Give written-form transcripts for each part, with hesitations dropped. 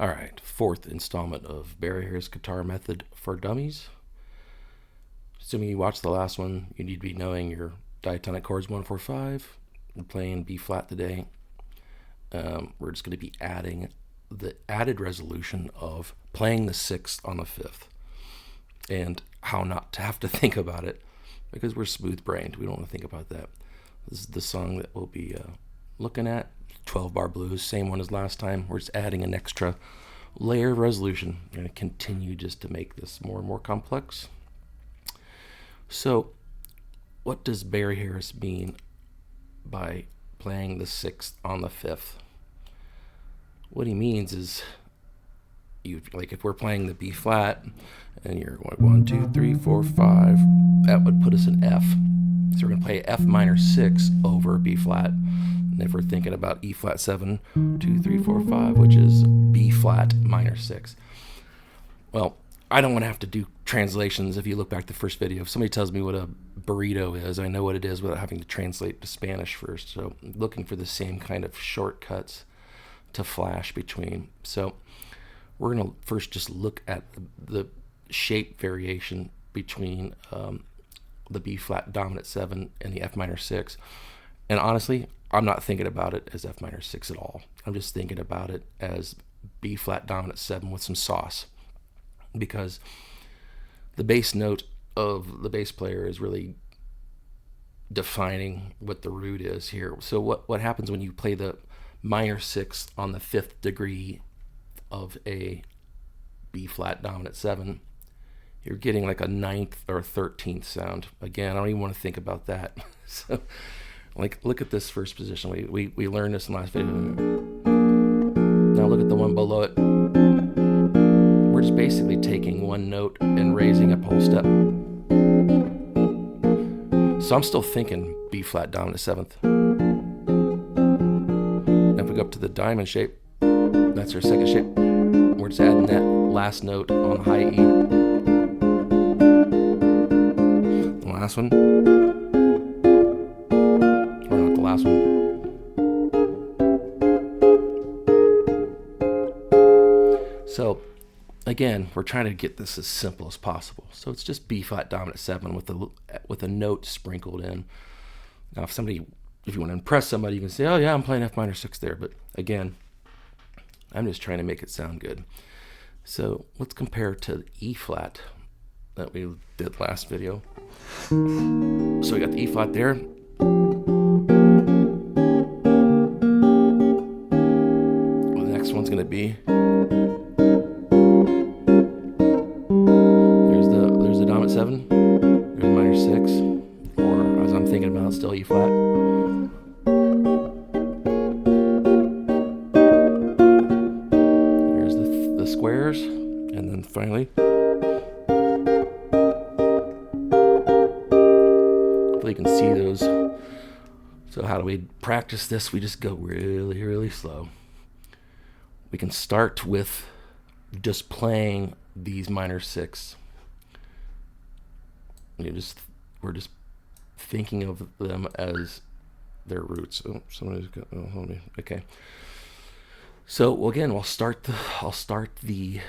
All right, fourth installment of Barry Harris Guitar Method for Dummies. Assuming you watched the last one, you need to be knowing your diatonic chords 1, 4, 5. We're playing B flat today. We're just going to be adding the added resolution of playing the 6th on the 5th and how not to have to think about it because we're smooth-brained. We don't want to think about that. This is the song that we'll be looking at. 12-bar blues, same one as last time. We're just adding an extra layer of resolution. We're going to continue just to make this more and more complex. So, what does Barry Harris mean by playing the 6th on the 5th? What he means is, like if we're playing the B flat and you're going 1, 2, 3, 4, 5, that would put us in F. So we're going to play F minor 6 over B flat. And if we're thinking about E flat 7, 2, 3, 4, 5, which is B flat minor 6. Well, I don't want to have to do translations. If you look back to the first video, if somebody tells me what a burrito is, I know what it is without having to translate to Spanish first. So looking for the same kind of shortcuts to flash between. So we're going to first just look at the shape variation between the B flat dominant 7 and the F minor 6. And honestly, I'm not thinking about it as F minor 6 at all. I'm just thinking about it as B flat dominant 7 with some sauce, because the bass note of the bass player is really defining what the root is here. So what happens when you play the minor 6th on the 5th degree of a B flat dominant 7, you're getting like a 9th or 13th sound. Again, I don't even want to think about that. So like, look at this first position. We learned this in the last video. Now look at the one below it. We're just basically taking one note and raising up a whole step. So I'm still thinking B flat dominant 7th. If we go up to the diamond shape, that's our second shape. We're just adding that last note on the high E. The last one. Or not the last one. So again, we're trying to get this as simple as possible. So it's just B flat dominant 7 with a note sprinkled in. Now if you want to impress somebody, you can say, oh yeah, I'm playing F minor 6 there. But again, I'm just trying to make it sound good. So let's compare to the E flat that we did last video. So we got the E flat there. Well, the next one's going to be, there's the dominant 7, there's the minor 6, or as I'm thinking about, still E flat. Here's the squares, and then finally, hopefully you can see those. So how do we practice this? We just go really, really slow. We can start with just playing these minor 6. We're just thinking of them as their roots. Oh, somebody's got. Oh, hold me. Okay. So again, I'll start the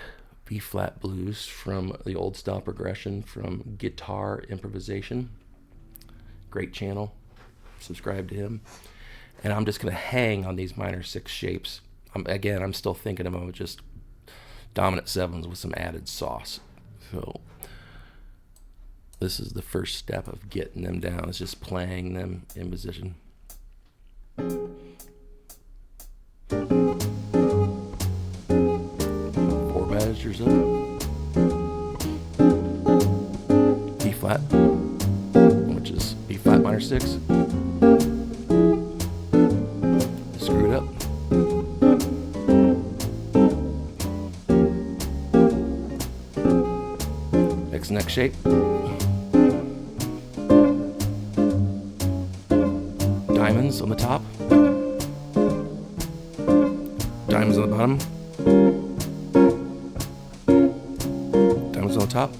B flat blues from the old style progression from Guitar Improvisation. Great channel. Subscribe to him. And I'm just going to hang on these minor 6 shapes. I'm still thinking about just dominant 7s with some added sauce. So this is the first step of getting them down. It's just playing them in position. 4 measures up. B flat, which is B flat minor 6. Screwed up. Next shape. Diamonds on the top. Diamonds on the bottom. Diamonds on the top.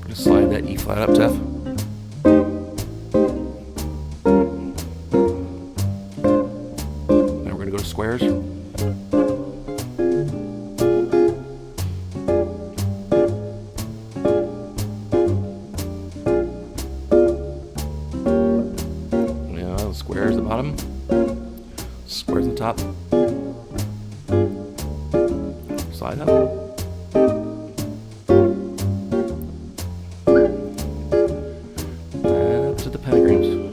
Just slide that E flat up to F. Now we're going to go to squares. slide up. To the pentagrams.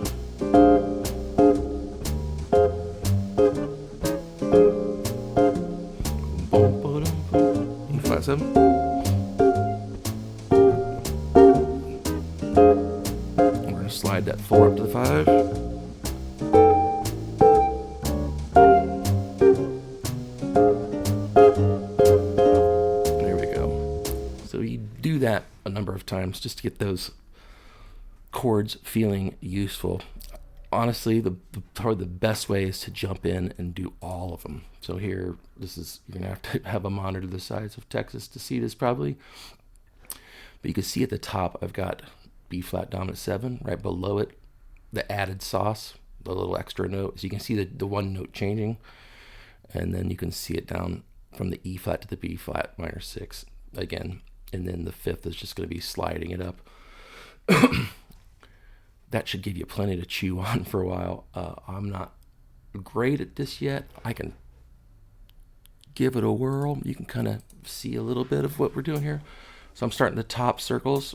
E flat 7. We're going to slide that 4 up to the 5. There we go. So you do that a number of times just to get those chords feeling useful. Honestly, probably the best way is to jump in and do all of them. So here, you're gonna have to have a monitor the size of Texas to see this probably. But you can see at the top, I've got B flat dominant 7. Right below it, the added sauce, the little extra note. So you can see the one note changing, and then you can see it down from the E flat to the B flat minor 6 again, and then the 5th is just going to be sliding it up. That should give you plenty to chew on for a while. I'm not great at this yet. I can give it a whirl. You can kind of see a little bit of what we're doing here. So I'm starting the top circles.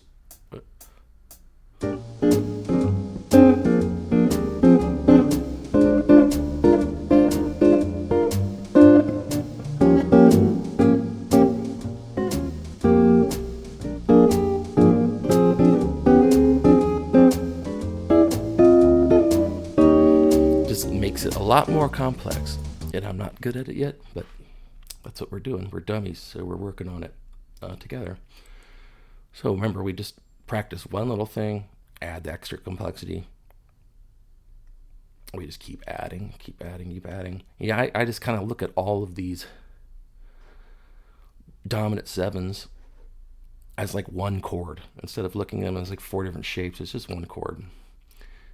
Makes it a lot more complex, and I'm not good at it yet, but that's what we're doing. We're dummies, so we're working on it together. So remember, we just practice one little thing, add the extra complexity. We just keep adding. Yeah, I just kind of look at all of these dominant 7s as like one chord. Instead of looking at them as like 4 different shapes, it's just one chord.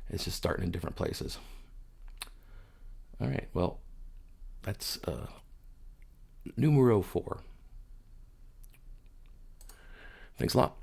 It's just starting in different places. All right, well, that's numero 4. Thanks a lot.